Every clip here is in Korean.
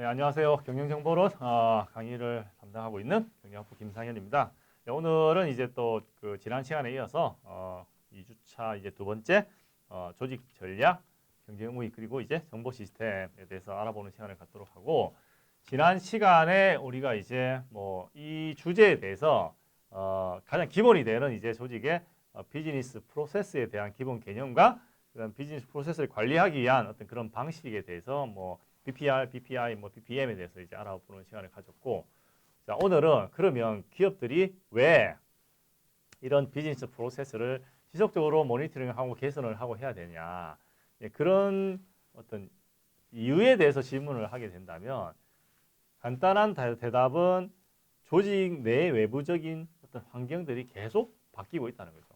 안녕하세요. 경영정보론 강의를 담당하고 있는 경영학부 김상현입니다. 네, 오늘은 이제 또 그 지난 시간에 이어서 2주차 이제 두 번째 조직 전략, 경쟁 의무 그리고 이제 정보 시스템에 대해서 알아보는 시간을 갖도록 하고, 지난 시간에 우리가 이제 뭐 이 주제에 대해서 가장 기본이 되는 이제 조직의 비즈니스 프로세스에 대한 기본 개념과 그런 비즈니스 프로세스를 관리하기 위한 어떤 그런 방식에 대해서 뭐 BPR, BPI, 뭐 BPM에 대해서 이제 알아보는 시간을 가졌고, 자, 오늘은 그러면 기업들이 왜 이런 비즈니스 프로세스를 지속적으로 모니터링하고 개선을 하고 해야 되냐, 그런 어떤 이유에 대해서 질문을 하게 된다면 간단한 대답은 조직 내 외부적인 어떤 환경들이 계속 바뀌고 있다는 거죠.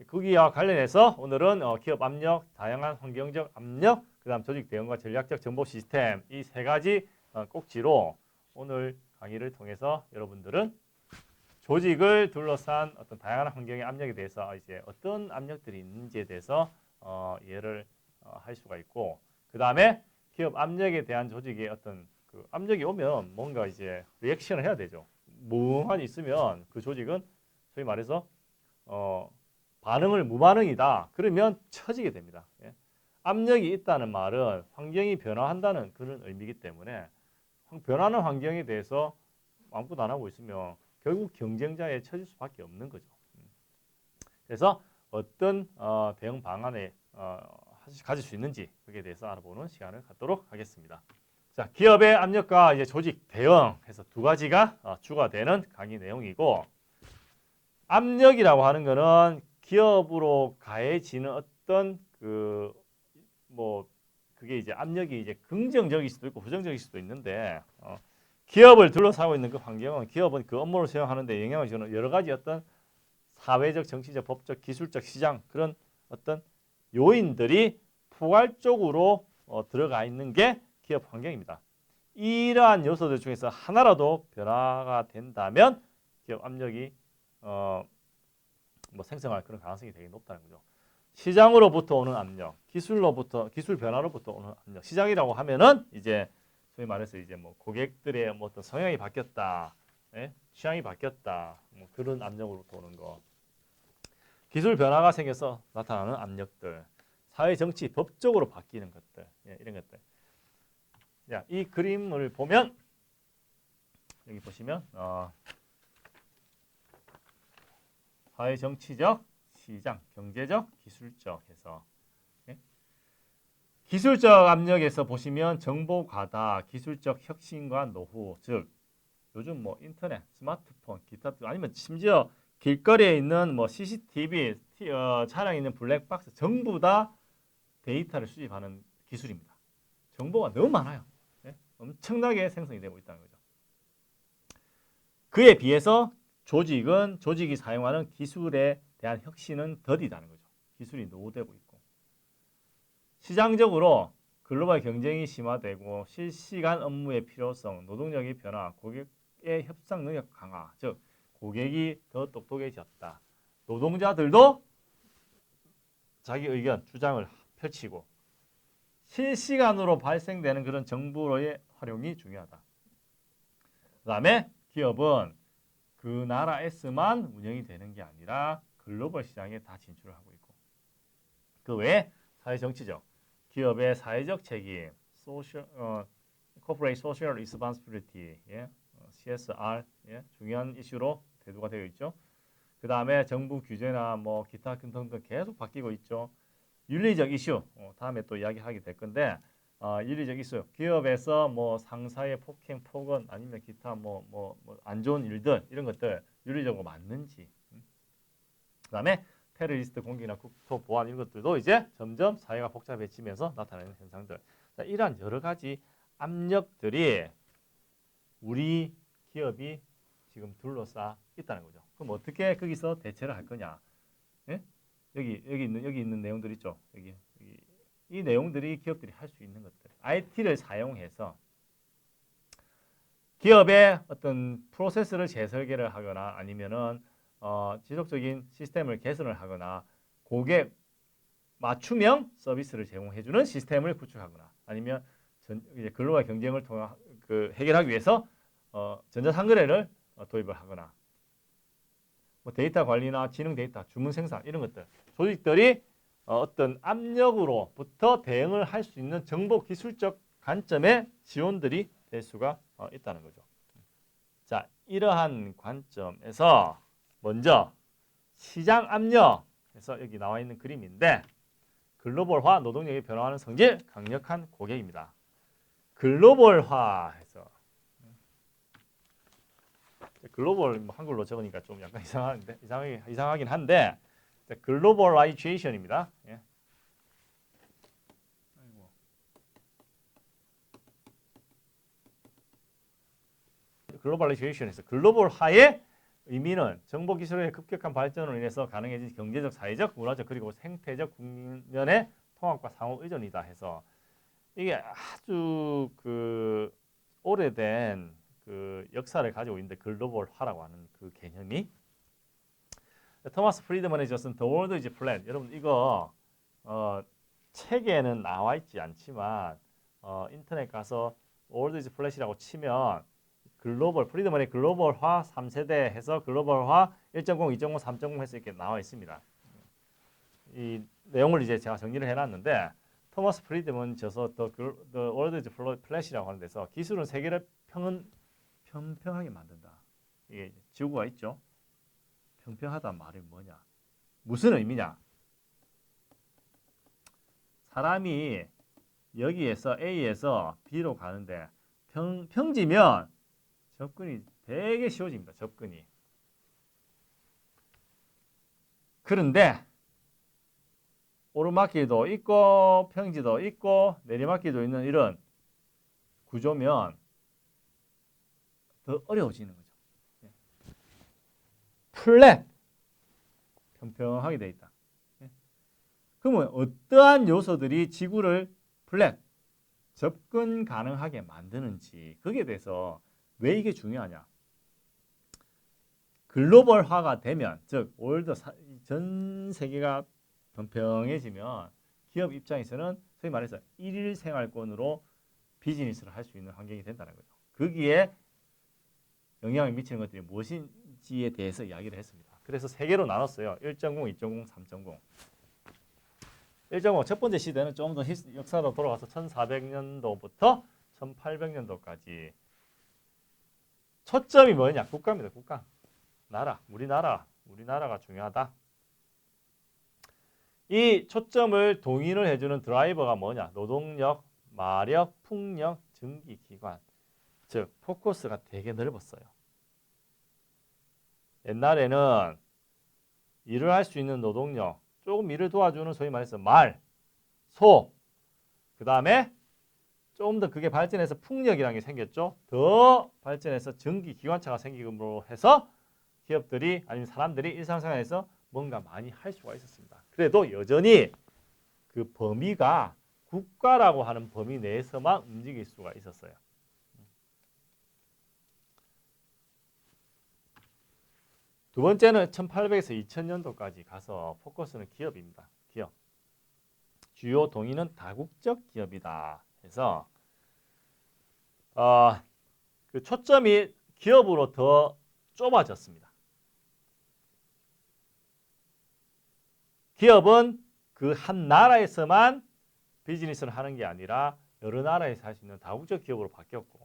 거기와 관련해서 오늘은 기업 압력, 다양한 환경적 압력, 그다음 조직 대응과 전략적 정보 시스템, 이 세 가지 꼭지로 오늘 강의를 통해서 여러분들은 조직을 둘러싼 어떤 다양한 환경의 압력에 대해서 이제 어떤 압력들이 있는지에 대해서 이해를 할 수가 있고, 그다음에 기업 압력에 대한 조직의 어떤 그 압력이 오면 뭔가 이제 리액션을 해야 되죠. 멍하니 있으면 그 조직은 소위 말해서 반응을 무반응이다. 그러면 처지게 됩니다. 예. 압력이 있다는 말은 환경이 변화한다는 그런 의미이기 때문에 변하는 환경에 대해서 아무것도 안 하고 있으면 결국 경쟁자에 처질 수밖에 없는 거죠. 그래서 어떤 대응 방안을 가질 수 있는지 그에 대해서 알아보는 시간을 갖도록 하겠습니다. 자, 기업의 압력과 이제 조직 대응해서 두 가지가 주가 되는 강의 내용이고, 압력이라고 하는 거는 기업으로 가해지는 어떤 그게 이제 압력이 이제 긍정적일 수도 있고 부정적일 수도 있는데, 기업을 둘러싸고 있는 그 환경은 기업은 그 업무를 수행하는데 영향을 주는 여러 가지 어떤 사회적, 정치적, 법적, 기술적, 시장 그런 어떤 요인들이 포괄적으로 들어가 있는 게 기업 환경입니다. 이러한 요소들 중에서 하나라도 변화가 된다면 기업 압력이 생성할 그런 가능성이 되게 높다는 거죠. 시장으로부터 오는 압력, 기술 변화로부터 오는 압력. 시장이라고 하면은 이제 소위 말해서 이제 뭐 고객들의 뭐 어떤 성향이 바뀌었다, 취향이 바뀌었다, 뭐 그런 압력으로부터 오는 거. 기술 변화가 생겨서 나타나는 압력들, 사회, 정치, 법적으로 바뀌는 것들, 이런 것들. 자, 이 그림을 보면 여기 보시면 사회, 정치적, 시장, 경제적, 기술적 해서 기술적 압력에서 보시면 정보 과다, 기술적 혁신과 노후, 즉 요즘 뭐 인터넷, 스마트폰, 기타 아니면 심지어 길거리에 있는 뭐 CCTV, 차량에 있는 블랙박스 전부 다 데이터를 수집하는 기술입니다. 정보가 너무 많아요. 엄청나게 생성이 되고 있다는 거죠. 그에 비해서 조직이 사용하는 기술에 대한 혁신은 더디다는 거죠. 기술이 노후되고 있고. 시장적으로 글로벌 경쟁이 심화되고 실시간 업무의 필요성, 노동력의 변화, 고객의 협상 능력 강화, 즉 고객이 더 똑똑해졌다. 노동자들도 자기 의견, 주장을 펼치고 실시간으로 발생되는 그런 정보의 활용이 중요하다. 그 다음에 기업은 그 나라에서만 운영이 되는 게 아니라 글로벌 시장에 다 진출을 하고 있고, 그 외에 사회정치적, 기업의 사회적 책임, Corporate Social Responsibility, CSR, 중요한 이슈로 대두가 되어 있죠. 그 다음에 정부 규제나 뭐 기타 등등 계속 바뀌고 있죠. 윤리적 이슈, 다음에 또 이야기하게 될 건데, 윤리적 이슈, 기업에서 뭐 상사의 폭행, 폭언 아니면 기타 안 좋은 일들 이런 것들 윤리적으로 맞는지, 그다음에 테러리스트 공격이나 국토 보안 이런 것들도 이제 점점 사회가 복잡해지면서 나타나는 현상들. 자, 이러한 여러 가지 압력들이 우리 기업이 지금 둘러싸 있다는 거죠. 그럼 어떻게 거기서 대처를 할 거냐? 예? 여기 있는 내용들 있죠. 여기 이 내용들이 기업들이 할 수 있는 것들. IT를 사용해서 기업의 어떤 프로세스를 재설계를 하거나 아니면은 지속적인 시스템을 개선을 하거나 고객 맞춤형 서비스를 제공해주는 시스템을 구축하거나 아니면 이제 글로벌 경쟁을 통한 해결하기 위해서 전자상거래를 도입을 하거나 뭐 데이터 관리나 지능 데이터, 주문 생산 이런 것들 조직들이 어떤 압력으로부터 대응을 할 수 있는 정보 기술적 관점의 지원들이 될 수가 있다는 거죠. 자, 이러한 관점에서 먼저 시장 압력에서 여기 나와 있는 그림인데 글로벌화, 노동력이 변화하는 성질, 강력한 고객입니다. 글로벌화해서 글로벌 뭐 한글로 적으니까 좀 약간 이상하긴 한데 글로벌라이제이션입니다. 예. 글로벌라이제이션에서 글로벌화의 의미는 정보기술의 급격한 발전으로 인해서 가능해진 경제적, 사회적, 문화적 그리고 생태적 국면의 통합과 상호 의존이다 해서 이게 아주 오래된 역사를 가지고 있는데 글로벌화라고 하는 그 개념이 토마스 프리드먼의 저슨 The World is Flat 여러분 이거 책에는 나와 있지 않지만 인터넷 가서 World is Flat이라고 치면 프리드먼의 글로벌화 3세대 해서 글로벌화 1.0, 2.0, 3.0 해서 이렇게 나와 있습니다. 이 내용을 이제 제가 정리를 해놨는데 토마스 프리드먼 저서 The World is Flat이라고 하는 데서 기술은 세계를 평평하게 만든다. 이게 지구가 있죠. 평평하다는 말이 뭐냐? 무슨 의미냐? 사람이 여기에서 A에서 B로 가는데 평지면 접근이 되게 쉬워집니다. 접근이. 그런데 오르막길도 있고 평지도 있고 내리막길도 있는 이런 구조면 더 어려워지는 거죠. 플랫 평평하게 되어 있다. 그러면 어떠한 요소들이 지구를 플랫 접근 가능하게 만드는지 거기에 대해서 왜 이게 중요하냐? 글로벌화가 되면 즉 전 세계가 평평해지면 기업 입장에서는 소위 말해서 일일 생활권으로 비즈니스를 할 수 있는 환경이 된다는 거죠. 거기에 영향을 미치는 것들이 무엇인지에 대해서 이야기를 했습니다. 그래서 세 개로 나눴어요. 1.0, 2.0, 3.0. 1.0 첫 번째 시대는 좀 더 역사로 돌아가서 1400년도부터 1800년도까지 초점이 뭐냐? 국가입니다. 국가. 나라, 우리나라가 중요하다. 이 초점을 동인을 해주는 드라이버가 뭐냐? 노동력, 마력, 풍력, 증기기관. 즉 포커스가 되게 넓었어요. 옛날에는 일을 할 수 있는 노동력, 조금 일을 도와주는 소위 말해서 소, 그 다음에 조금 더 그게 발전해서 풍력이라는 게 생겼죠. 더 발전해서 전기기관차가 생기므로 해서 기업들이 아니면 사람들이 일상생활에서 뭔가 많이 할 수가 있었습니다. 그래도 여전히 그 범위가 국가라고 하는 범위 내에서만 움직일 수가 있었어요. 두 번째는 1800에서 2000년도까지 가서 포커스는 기업입니다. 기업. 주요 동인은 다국적 기업이다. 해서 그 초점이 기업으로 더 좁아졌습니다. 기업은 그 한 나라에서만 비즈니스를 하는 게 아니라 여러 나라에서 할 수 있는 다국적 기업으로 바뀌었고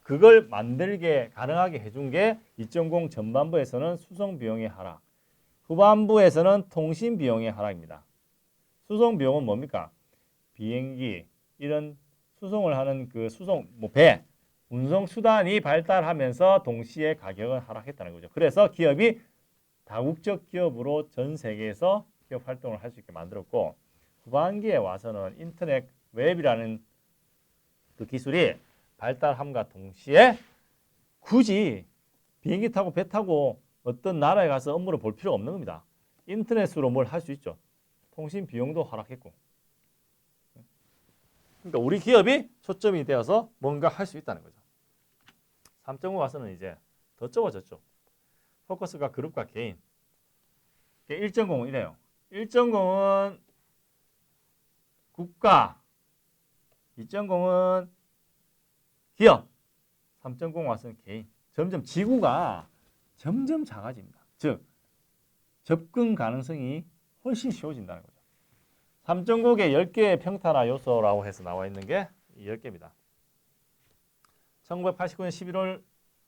그걸 만들게 가능하게 해준 게 2.0 전반부에서는 수송 비용의 하락, 후반부에서는 통신 비용의 하락입니다. 수송 비용은 뭡니까? 비행기 이런 수송을 하는 그 배, 운송 수단이 발달하면서 동시에 가격은 하락했다는 거죠. 그래서 기업이 다국적 기업으로 전 세계에서 기업 활동을 할 수 있게 만들었고 후반기에 와서는 인터넷 웹이라는 그 기술이 발달함과 동시에 굳이 비행기 타고 배 타고 어떤 나라에 가서 업무를 볼 필요가 없는 겁니다. 인터넷으로 뭘 할 수 있죠. 통신 비용도 하락했고. 그러니까 우리 기업이 초점이 되어서 뭔가 할 수 있다는 거죠. 3.5 와서는 이제 더 좁아졌죠. 포커스가 그룹과 개인. 1.0은 이래요. 1.0은 국가, 2.0은 기업, 3.0 와서는 개인. 점점 지구가 점점 작아집니다. 즉 접근 가능성이 훨씬 쉬워진다는 거죠. 3.0의 10개의 평탄화 요소라고 해서 나와 있는 게 이 10개입니다. 1989년 11월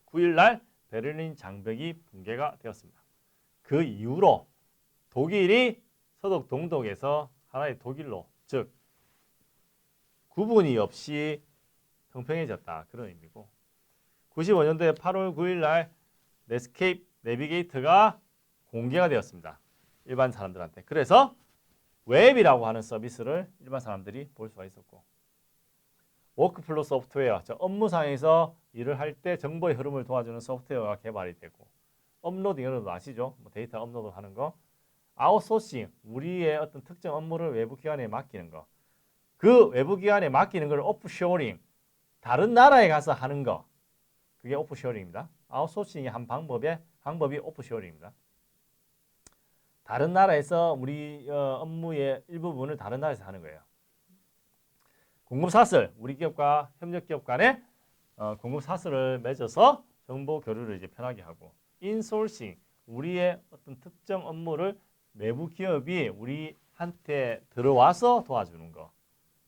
9일 날 베를린 장벽이 붕괴가 되었습니다. 그 이후로 독일이 서독 동독에서 하나의 독일로, 즉 구분이 없이 평평해졌다, 그런 의미고, 95년도에 8월 9일 날 넷스케이프 내비게이터가 공개가 되었습니다. 일반 사람들한테. 그래서 웹이라고 하는 서비스를 일반 사람들이 볼 수가 있었고, 워크플로 소프트웨어, 업무상에서 일을 할 때 정보의 흐름을 도와주는 소프트웨어가 개발이 되고, 업로딩, 여러분 아시죠? 뭐 데이터 업로드 하는 거, 아웃소싱, 우리의 어떤 특정 업무를 외부 기관에 맡기는 거, 그 외부 기관에 맡기는 걸 오프쇼링, 다른 나라에 가서 하는 거, 그게 오프쇼링입니다. 아웃소싱의 한 방법이 오프쇼링입니다. 다른 나라에서 우리 업무의 일부분을 다른 나라에서 하는 거예요. 공급사슬, 우리 기업과 협력기업 간에 공급사슬을 맺어서 정보 교류를 이제 편하게 하고, 인소싱, 우리의 어떤 특정 업무를 외부 기업이 우리한테 들어와서 도와주는 거,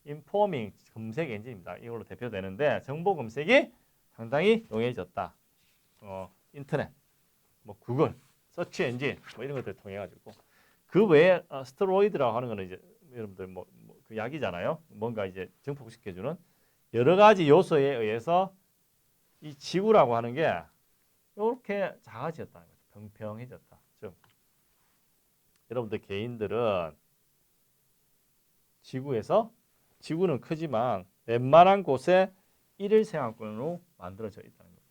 인포밍, 검색 엔진입니다. 이걸로 대표되는데, 정보 검색이 상당히 용이해졌다. 인터넷, 뭐 구글, 서치 엔진, 뭐 이런 것들 통해 가지고, 그 외에 스테로이드라고 하는 거는 이제 여러분들 그 약이잖아요. 뭔가 이제 증폭시켜주는 여러 가지 요소에 의해서 이 지구라고 하는 게 이렇게 작아졌다는 거죠. 평평해졌다. 즉 여러분들 개인들은 지구는 크지만 웬만한 곳에 일일 생활권으로 만들어져 있다는 거죠.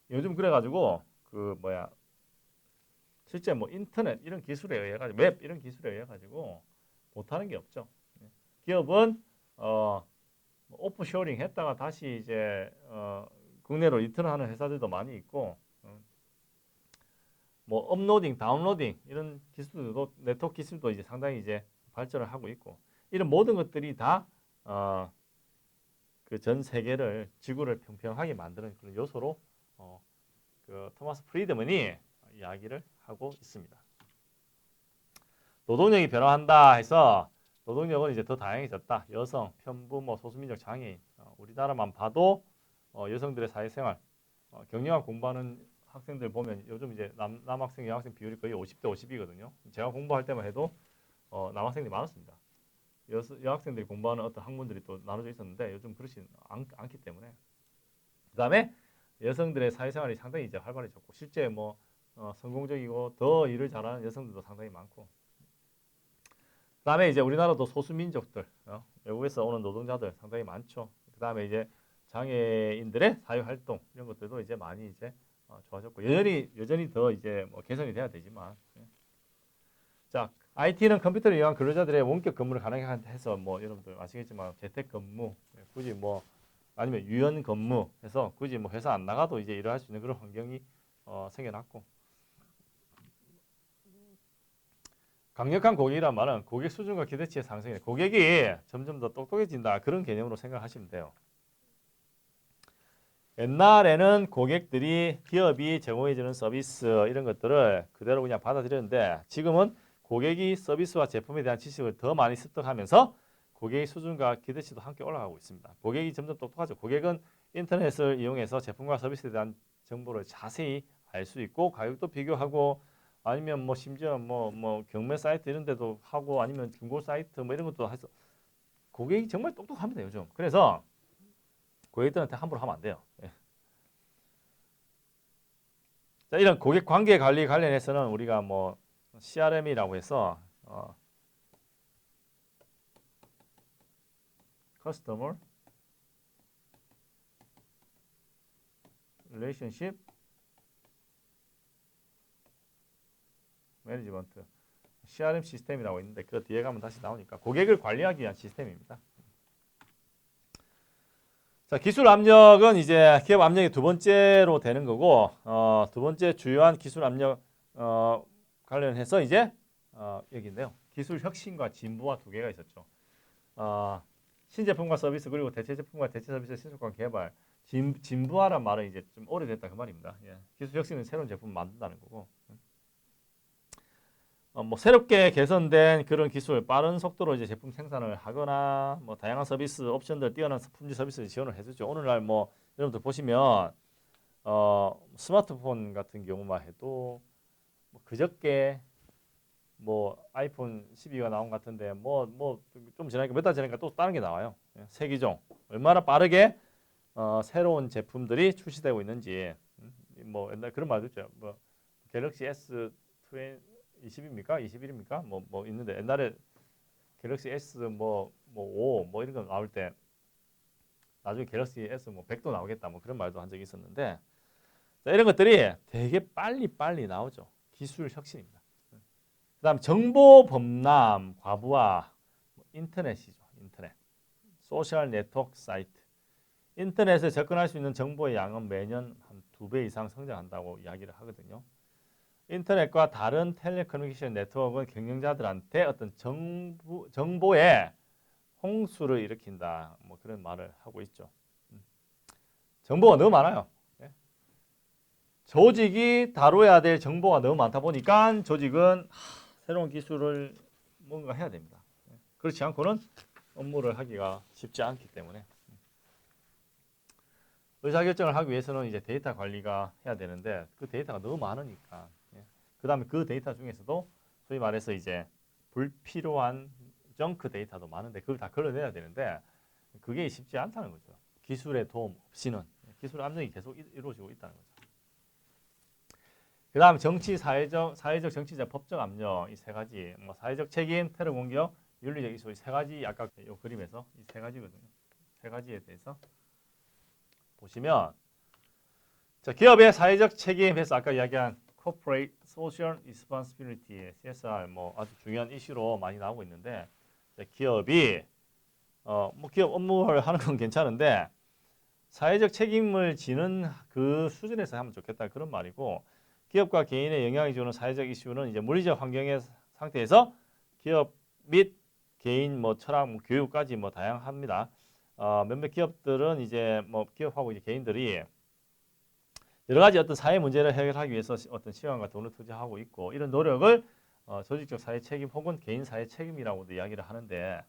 요즘 그래가지고 실제 뭐 인터넷 이런 기술에 의해 가지고, 웹 이런 기술에 의해 가지고 못하는 게 없죠. 기업은 오프쇼링 했다가 다시 이제 국내로 리턴하는 회사들도 많이 있고, 뭐 업로딩, 다운로딩 이런 기술도, 네트워크 기술도 이제 상당히 이제 발전을 하고 있고, 이런 모든 것들이 다 그 전 세계를, 지구를 평평하게 만드는 그런 요소로 그 토마스 프리드먼이 이야기를 하고 있습니다. 노동력이 변화한다 해서 노동력은 이제 더 다양해졌다. 여성, 편부모, 소수민족, 장애인. 우리나라만 봐도 여성들의 사회생활, 경영학 공부하는 학생들 보면 요즘 이제 남학생, 여학생 비율이 거의 50대 50이거든요. 제가 공부할 때만 해도 남학생들이 많았습니다. 여학생들이 공부하는 어떤 학문들이 또 나눠져 있었는데 요즘 그렇지 않기 때문에. 그 다음에 여성들의 사회생활이 상당히 이제 활발해졌고, 실제 뭐 성공적이고 더 일을 잘하는 여성들도 상당히 많고, 그 다음에 이제 우리나라도 소수민족들, 외국에서 오는 노동자들 상당히 많죠. 그 다음에 이제 장애인들의 사회활동 이런 것들도 이제 많이 이제 좋아졌고, 여전히 더 이제 뭐 개선이 돼야 되지만, 자, IT는 컴퓨터를 이용한 근로자들의 원격 근무를 가능하게 해서 뭐 여러분들 아시겠지만 재택근무, 굳이 뭐 아니면 유연 근무해서 굳이 뭐 회사 안 나가도 이제 일을 할 수 있는 그런 환경이 생겨났고, 강력한 고객이란 말은 고객 수준과 기대치의 상승이, 고객이 점점 더 똑똑해진다, 그런 개념으로 생각하시면 돼요. 옛날에는 고객들이 기업이 제공해주는 서비스 이런 것들을 그대로 그냥 받아들였는데, 지금은 고객이 서비스와 제품에 대한 지식을 더 많이 습득하면서 고객의 수준과 기대치도 함께 올라가고 있습니다. 고객이 점점 똑똑하죠. 고객은 인터넷을 이용해서 제품과 서비스에 대한 정보를 자세히 알 수 있고, 가격도 비교하고, 아니면 뭐 심지어 뭐 경매 사이트 이런 데도 하고, 아니면 중고 사이트 뭐 이런 것도 해서 고객이 정말 똑똑합니다, 요즘. 그래서 고객들한테 함부로 하면 안 돼요. 자, 이런 고객 관계 관리 관련해서는 우리가 뭐 CRM이라고 해서 Customer Relationship Management, CRM 시스템이라고 있는데, 그 뒤에 가면 다시 나오니까 고객을 관리하기 위한 시스템입니다. 자, 기술 압력은 이제 기업 압력이 두 번째로 되는 거고, 두 번째 주요한 기술 압력 관련해서 이제 여기인데요. 기술 혁신과 진보와 두 개가 있었죠. 신제품과 서비스 그리고 대체 제품과 대체 서비스 신속한 개발 진부하란 말은 이제 좀 오래됐다 그 말입니다. 예. 기술 혁신은 새로운 제품을 만든다는 거고. 뭐 새롭게 개선된 그런 기술, 빠른 속도로 이제 제품 생산을 하거나 뭐 다양한 서비스 옵션들 뛰어난 품질 서비스 지원을 해주죠. 오늘날 뭐 여러분들 보시면 스마트폰 같은 경우만 해도 뭐 그저께 뭐 아이폰 12가 나온 것 같은데 뭐 좀 지나니까 몇 달 지나니까 또 다른 게 나와요. 새 기종 얼마나 빠르게 새로운 제품들이 출시되고 있는지 뭐 옛날 그런 말도 있죠. 뭐 갤럭시 S20입니까? 21입니까? 뭐 있는데 옛날에 갤럭시 S 뭐 5 뭐 이런 거 나올 때 나중에 갤럭시 S 뭐 100도 나오겠다 뭐 그런 말도 한 적이 있었는데 자, 이런 것들이 되게 빨리 나오죠. 기술 혁신입니다. 그다음 정보 범람, 과부하, 인터넷이죠. 인터넷, 소셜 네트워크 사이트. 인터넷에 접근할 수 있는 정보의 양은 매년 한 2배 이상 성장한다고 이야기를 하거든요. 인터넷과 다른 텔레커뮤니케이션 네트워크는 경영자들한테 어떤 정보의 홍수를 일으킨다. 뭐 그런 말을 하고 있죠. 정보가 너무 많아요. 조직이 다뤄야 될 정보가 너무 많다 보니까 조직은 새로운 기술을 뭔가 해야 됩니다. 그렇지 않고는 업무를 하기가 쉽지 않기 때문에 의사결정을 하기 위해서는 이제 데이터 관리가 해야 되는데 그 데이터가 너무 많으니까 그 다음에 그 데이터 중에서도 소위 말해서 이제 불필요한 정크 데이터도 많은데 그걸 다 걸러내야 되는데 그게 쉽지 않다는 거죠. 기술의 도움 없이는 기술 압력이 계속 이루어지고 있다는 거죠. 그 다음 정치, 사회적, 정치적, 법적 압력 이 세 가지 뭐 사회적 책임, 테러 공격, 윤리적 이슈 이 세 가지 아까 이 그림에서 이 세 가지거든요. 세 가지에 대해서 보시면 자, 기업의 사회적 책임에서 아까 이야기한 Corporate Social Responsibility (CSR) 뭐 아주 중요한 이슈로 많이 나오고 있는데 자, 기업이 뭐 기업 업무를 하는 건 괜찮은데 사회적 책임을 지는 그 수준에서 하면 좋겠다 그런 말이고 기업과 개인의 영향이 주는 사회적 이슈는 이제 물리적 환경의 상태에서 기업 및 개인 뭐 철학, 뭐 교육까지 뭐 다양합니다. 몇몇 기업들은 이제 뭐 기업하고 이제 개인들이 여러 가지 어떤 사회 문제를 해결하기 위해서 어떤 시간과 돈을 투자하고 있고 이런 노력을 조직적 사회 책임 혹은 개인 사회 책임이라고도 이야기를 하는데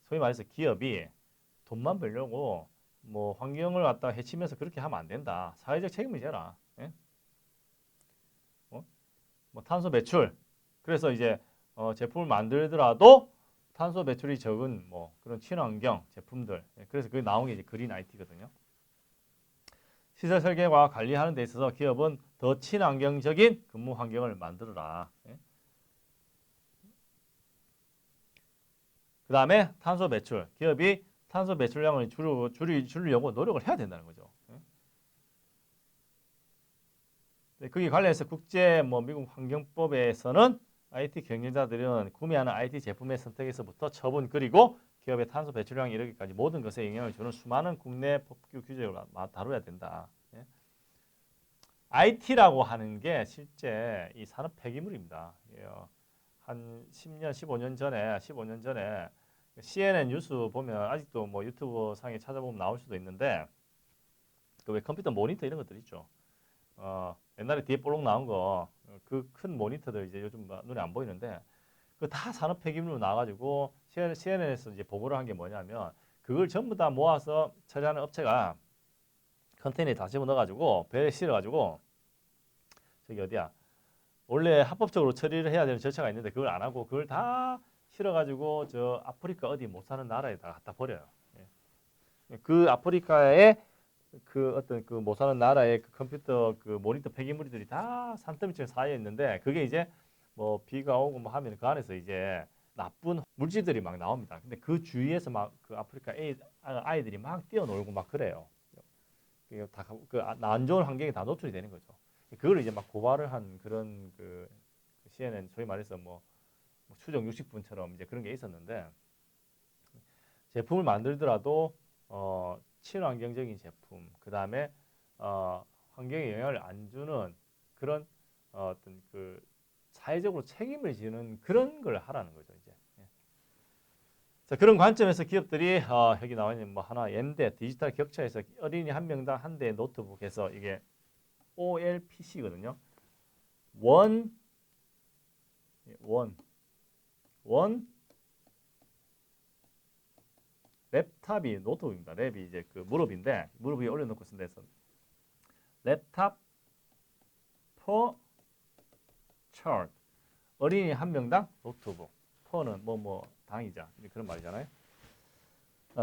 소위 말해서 기업이 돈만 벌려고 뭐 환경을 갖다 해치면서 그렇게 하면 안 된다. 사회적 책임을 져라. 예? 뭐 탄소 배출. 그래서 이제 제품을 만들더라도 탄소 배출이 적은 뭐 그런 친환경 제품들. 예, 그래서 그게 나온 게 이제 그린 IT거든요. 시설 설계와 관리하는 데 있어서 기업은 더 친환경적인 근무 환경을 만들어라. 예? 그 다음에 탄소 배출. 기업이 탄소 배출량을 줄이려고 노력을 해야 된다는 거죠. 예? 거기 관련해서 국제 뭐 미국 환경법에서는 IT 경영자들은 구매하는 IT 제품의 선택에서부터 처분 그리고 기업의 탄소 배출량이 이르기까지 모든 것에 영향을 주는 수많은 국내 법규 규제를 다뤄야 된다. 예? IT라고 하는 게 실제 이 산업 폐기물입니다. 한 10년, 15년 전에 CNN 뉴스 보면 아직도 뭐 유튜브 상에 찾아보면 나올 수도 있는데 그 왜 컴퓨터 모니터 이런 것들 있죠. 옛날에 뒤에 볼록 나온 거 그 큰 모니터들 이제 요즘 눈에 안 보이는데 그 다 산업 폐기물로 나와가지고 CNN에서 이제 보고를 한 게 뭐냐면 그걸 전부 다 모아서 처리하는 업체가 컨테이너에 다 집어넣어가지고 배에 실어가지고 저기 어디야 원래 합법적으로 처리를 해야 되는 절차가 있는데 그걸 안 하고 그걸 다 실어가지고 저 아프리카 어디 못 사는 나라에다 갖다 버려요. 그 아프리카에 그 어떤 그 못 사는 나라의 그 컴퓨터 그 모니터 폐기물들이 다 산더미처럼 쌓여 있는데 그게 이제 뭐 비가 오고 뭐 하면 그 안에서 이제 나쁜 물질들이 막 나옵니다. 근데 그 주위에서 막 그 아프리카 아이들이 막 뛰어놀고 막 그래요. 다그안 좋은 환경에 다 노출이 되는 거죠. 그걸 이제 막 고발을 한 그런 그 CNN 소위 말해서 뭐 추정 60분처럼 이제 그런 게 있었는데 제품을 만들더라도 친환경적인 제품, 그 다음에 환경에 영향을 안 주는 그런 어떤 그 사회적으로 책임을 지는 그런 걸 하라는 거죠 이제. 자, 그런 관점에서 기업들이 여기 나와 있는 뭐 하나 N대 디지털 격차에서 어린이 한 명당 한 대 노트북에서 이게 OLPC거든요. 원 랩탑이 노트북입니다. 랩이 이제 그 무릎인데 무릎 위에 올려놓고 쓴다 해서 랩탑 per child. 어린이 한 명당 노트북. per는 뭐 당이자 그런 말이잖아요.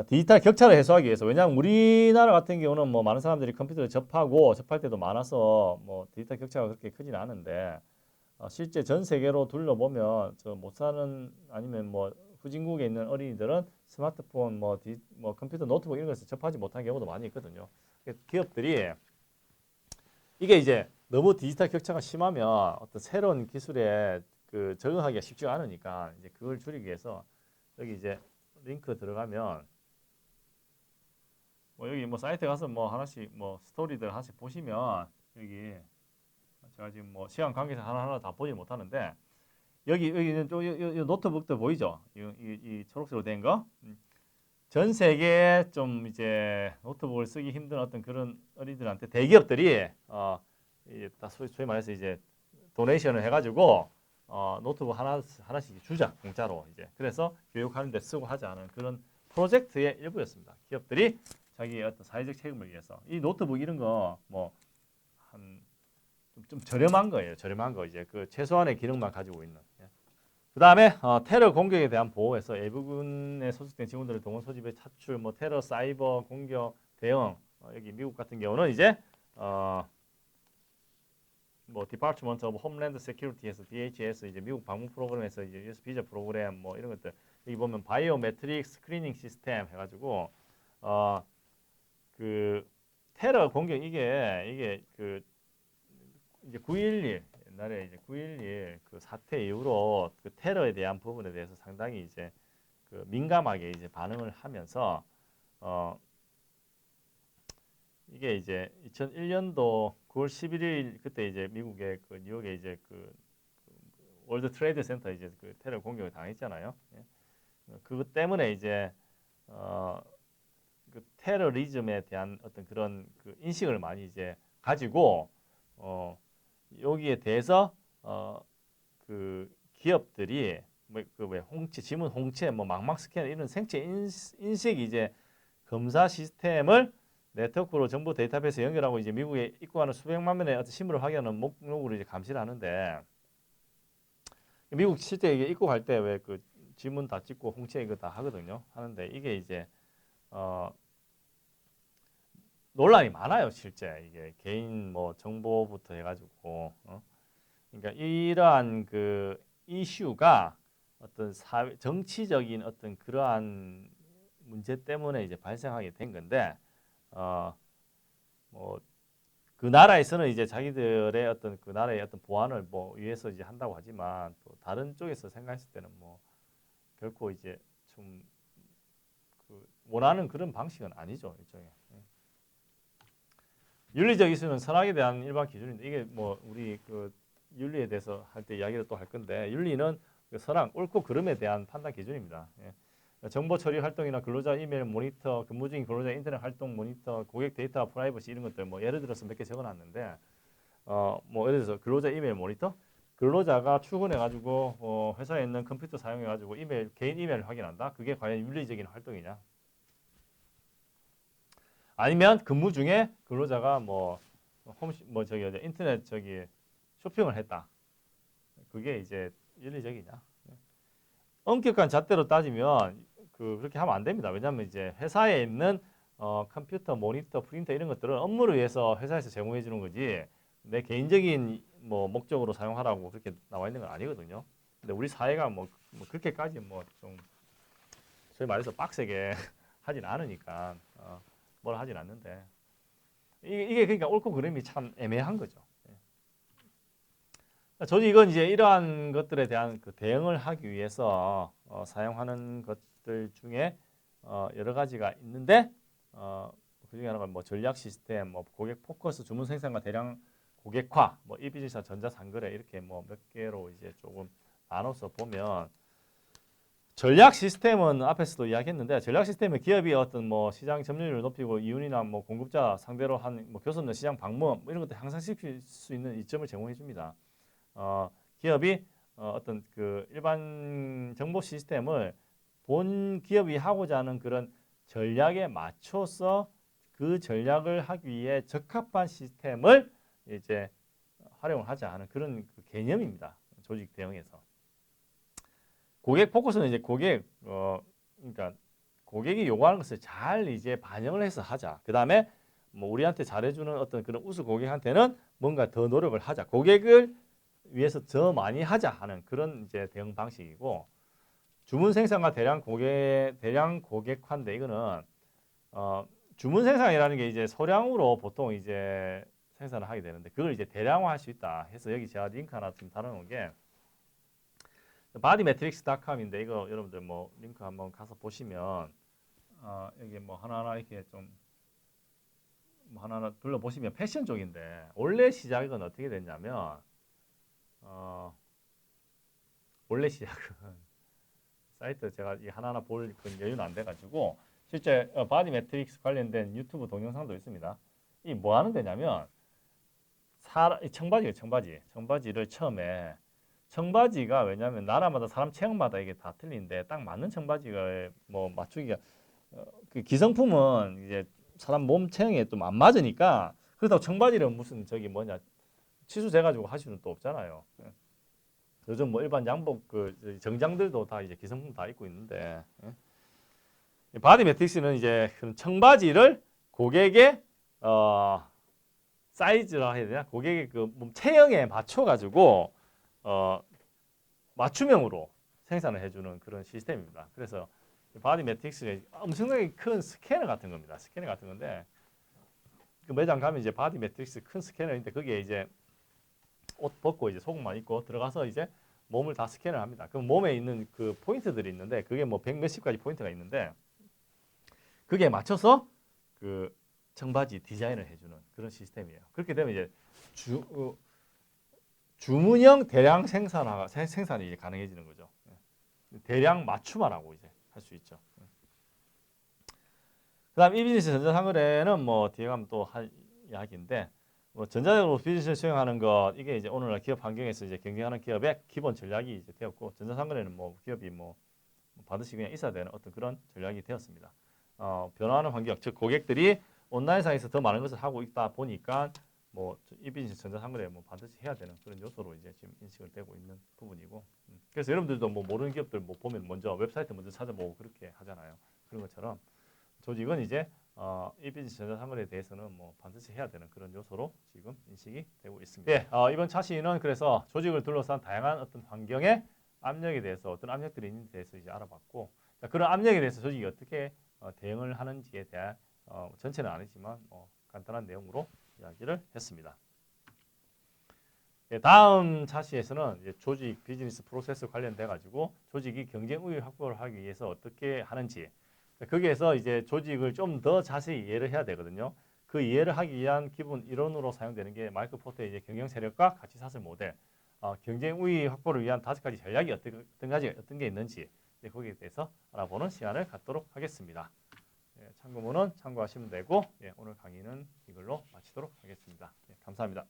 디지털 격차를 해소하기 위해서 왜냐하면 우리나라 같은 경우는 뭐 많은 사람들이 컴퓨터를 접할 때도 많아서 뭐 디지털 격차가 그렇게 크진 않은데 실제 전 세계로 둘러보면 저 못 사는 아니면 뭐 후진국에 있는 어린이들은 스마트폰 뭐 컴퓨터 노트북 이런 것을 접하지 못한 경우도 많이 있거든요. 기업들이 이게 이제 너무 디지털 격차가 심하면 어떤 새로운 기술에 그 적응하기가 쉽지가 않으니까 이제 그걸 줄이기 위해서 여기 이제 링크 들어가면 뭐 여기 뭐 사이트 가서 뭐 하나씩 뭐 스토리들 하나씩 보시면 여기 제가 지금 뭐 시간 관계상 하나하나 다 보지 못하는데 여기는 또 이 노트북들 보이죠? 이 초록색으로 된 거. 전 세계 좀 이제 노트북을 쓰기 힘든 어떤 그런 어린이들한테 대기업들이 이제 소위 말해서 이제 도네이션을 해가지고 노트북 하나씩 주자 공짜로 이제 그래서 교육하는 데 쓰고 하자는 그런 프로젝트의 일부였습니다. 기업들이 자기의 어떤 사회적 책임을 위해서 이 노트북 이런 거 뭐 한 좀 저렴한 거예요. 저렴한 거 이제 그 최소한의 기능만 가지고 있는. 그 다음에 테러 공격에 대한 보호에서 예비군에 소속된 직원들의 동원 소집에 차출, 뭐 테러, 사이버 공격 대응. 여기 미국 같은 경우는 이제 뭐 Department of Homeland Security에서 DHS 이제 미국 방문 프로그램에서 이제 US 비자 프로그램 뭐 이런 것들 여기 보면 바이오메트릭 스크리닝 시스템 해가지고 그 테러 공격 이게 그 이제 9.11 옛날에 이제 9.11 그 사태 이후로 그 테러에 대한 부분에 대해서 상당히 이제 그 민감하게 이제 반응을 하면서 이게 이제 2001년도 9월 11일 그때 이제 미국의 그 뉴욕에 이제 그 월드 트레이드 센터 이제 그 테러 공격을 당했잖아요. 예. 그것 때문에 이제 그 테러리즘에 대한 어떤 그런 그 인식을 많이 이제 가지고 여기에 대해서 그 기업들이 뭐그왜 홍채 지문 홍채 뭐 망막 스캐너 이런 생체 인식 이제 검사 시스템을 네트워크로 정보 데이터베이스 연결하고 이제 미국에 입국하는 수백만 명의 어떤 신분을 확인하는 목록으로 이제 감시를 하는데 미국 실제 이게 입국할 때 왜 그 지문 다 찍고 홍채 이거 다 하거든요. 하는데 이게 이제 논란이 많아요. 실제 이게 개인 뭐 정보부터 해가지고 그러니까 이러한 그 이슈가 어떤 사회 정치적인 어떤 그러한 문제 때문에 이제 발생하게 된 건데 뭐 그 나라에서는 이제 자기들의 어떤 그 나라의 어떤 보안을 뭐 위해서 이제 한다고 하지만 또 다른 쪽에서 생각했을 때는 뭐 결코 이제 좀 그 원하는 그런 방식은 아니죠. 일종의. 윤리적 이슈는 선악에 대한 일반 기준인데 이게 뭐 우리 그 윤리에 대해서 할 때 이야기를 또 할 건데 윤리는 그 선악, 옳고 그름에 대한 판단 기준입니다. 예. 정보 처리 활동이나 근로자 이메일 모니터, 근무 중인 근로자 인터넷 활동 모니터, 고객 데이터 프라이버시 이런 것들 뭐 예를 들어서 몇 개 적어놨는데 뭐 예를 들어서 근로자 이메일 모니터 근로자가 출근해가지고 회사에 있는 컴퓨터 사용해가지고 개인 이메일을 확인한다. 그게 과연 윤리적인 활동이냐? 아니면 근무 중에 근로자가 뭐 인터넷 쇼핑을 했다. 그게 이제 윤리적이냐? 엄격한 잣대로 따지면 그렇게 하면 안 됩니다. 왜냐하면 이제 회사에 있는 컴퓨터, 모니터, 프린터 이런 것들은 업무를 위해서 회사에서 제공해 주는 거지 내 개인적인 뭐 목적으로 사용하라고 그렇게 나와 있는 건 아니거든요. 근데 우리 사회가 뭐 그렇게까지 뭐 좀 소위 말해서 빡세게 하진 않으니까 뭘 하진 않는데 이게 그러니까 옳고 그름이 참 애매한 거죠. 저도 이건 이제 이러한 것들에 대한 그 대응을 하기 위해서 사용하는 것들 중에 여러 가지가 있는데 그 중에 하나가 뭐 전략 시스템, 뭐 고객 포커스, 주문 생산과 대량 고객화, 뭐 이비즈니스 전자 상거래 이렇게 뭐 몇 개로 이제 조금 나눠서 보면 전략 시스템은 앞에서도 이야기했는데 전략 시스템은 기업이 어떤 뭐 시장 점유율을 높이고 이윤이나 뭐 공급자 상대로 한 뭐 교섭나 시장 방문 뭐 이런 것들 향상시킬 수 있는 이점을 제공해 줍니다. 기업이 어떤 그 일반 정보 시스템을 본 기업이 하고자 하는 그런 전략에 맞춰서 그 전략을 하기 위해 적합한 시스템을 이제 활용을 하자 하는 그런 그 개념입니다. 조직 대응에서. 고객 포커스는 이제 그러니까 고객이 요구하는 것을 잘 이제 반영을 해서 하자. 그 다음에 뭐 우리한테 잘해주는 어떤 그런 우수 고객한테는 뭔가 더 노력을 하자. 고객을 위해서 더 많이 하자 하는 그런 이제 대응 방식이고, 주문 생산과 대량 고객화인데 이거는 주문 생산이라는 게 이제 소량으로 보통 이제 생산을 하게 되는데 그걸 이제 대량화할 수 있다 해서 여기 제가 링크 하나 좀 달아놓은 게 bodymetrics.com인데 이거 여러분들 뭐 링크 한번 가서 보시면 여기 뭐 하나하나 이렇게 좀뭐 하나하나 둘러보시면 패션 쪽인데 원래 시작은 어떻게 됐냐면 원래 시작은 사이트 제가 이 하나하나 볼 여유는 안 돼가지고 실제 바디 매트릭스 관련된 유튜브 동영상도 있습니다. 이 뭐 하는 데냐면 청바지를 처음에 청바지가 왜냐하면 나라마다 사람 체형마다 이게 다 틀린데 딱 맞는 청바지가 뭐 맞추기가 그 기성품은 이제 사람 몸 체형에 좀 안 맞으니까 그렇다고 청바지를 무슨 저기 뭐냐 치수재 가지고 하시는 또 없잖아요. 요즘 뭐 일반 양복 그 정장들도 다 이제 기성품 다 입고 있는데 바디 매트릭스는 이제 그런 청바지를 고객의 사이즈라 해야 되나 고객의 그 몸 체형에 맞춰 가지고 맞춤형으로 생산을 해주는 그런 시스템입니다. 그래서 바디 매트릭스가 엄청나게 큰 스캐너 같은 겁니다. 스캐너 같은 건데 그 매장 가면 이제 바디 매트릭스 큰 스캐너인데 거기에 이제 옷 벗고 이제 속옷만 입고 들어가서 이제 몸을 다 스캔을 합니다. 그럼 몸에 있는 그 포인트들이 있는데 그게 뭐 100몇십 가지 포인트가 있는데 그게 맞춰서 그 청바지 디자인을 해주는 그런 시스템이에요. 그렇게 되면 이제 주문형 대량 생산이 이제 가능해지는 거죠. 대량 맞춤화라고 이제 할 수 있죠. 그다음 이비즈니스 전자상거래는 뭐 뒤에 가면 또 할 이야기인데 뭐 전자적으로 비즈니스를 수행하는 것 이게 이제 오늘날 기업 환경에서 이제 경쟁하는 기업의 기본 전략이 이제 되었고 전자상거래는 뭐 기업이 뭐 반드시 그냥 있어야 되는 어떤 그런 전략이 되었습니다. 변화하는 환경 즉 고객들이 온라인상에서 더 많은 것을 하고 있다 보니까 뭐 이비즈니스 전자상거래 뭐 반드시 해야 되는 그런 요소로 이제 지금 인식을 되고 있는 부분이고 그래서 여러분들도 뭐 모르는 기업들 뭐 보면 먼저 웹사이트 먼저 찾아보고 그렇게 하잖아요. 그런 것처럼 조직은 이제 이비즈니스 전자상거래에 대해서는 뭐 반드시 해야 되는 그런 요소로 지금 인식이 되고 있습니다. 네, 이번 차시는 그래서 조직을 둘러싼 다양한 어떤 환경의 압력에 대해서 어떤 압력들이 있는지에 대해서 이제 알아봤고 그런 압력에 대해서 조직이 어떻게 대응을 하는지에 대한 전체는 아니지만 간단한 내용으로 이야기를 했습니다. 네, 다음 차시에서는 이제 조직 비즈니스 프로세스 관련돼 가지고 조직이 경쟁 우위 확보를 하기 위해서 어떻게 하는지 거기에서 이제 조직을 좀 더 자세히 이해를 해야 되거든요. 그 이해를 하기 위한 기본 이론으로 사용되는 게 마이클 포터의 이제 경영 세력과 가치 사슬 모델, 경쟁 우위 확보를 위한 5가지 전략이 어떤 게 있는지 거기에 대해서 알아보는 시간을 갖도록 하겠습니다. 참고문은 참고하시면 되고 오늘 강의는 이걸로 마치도록 하겠습니다. 감사합니다.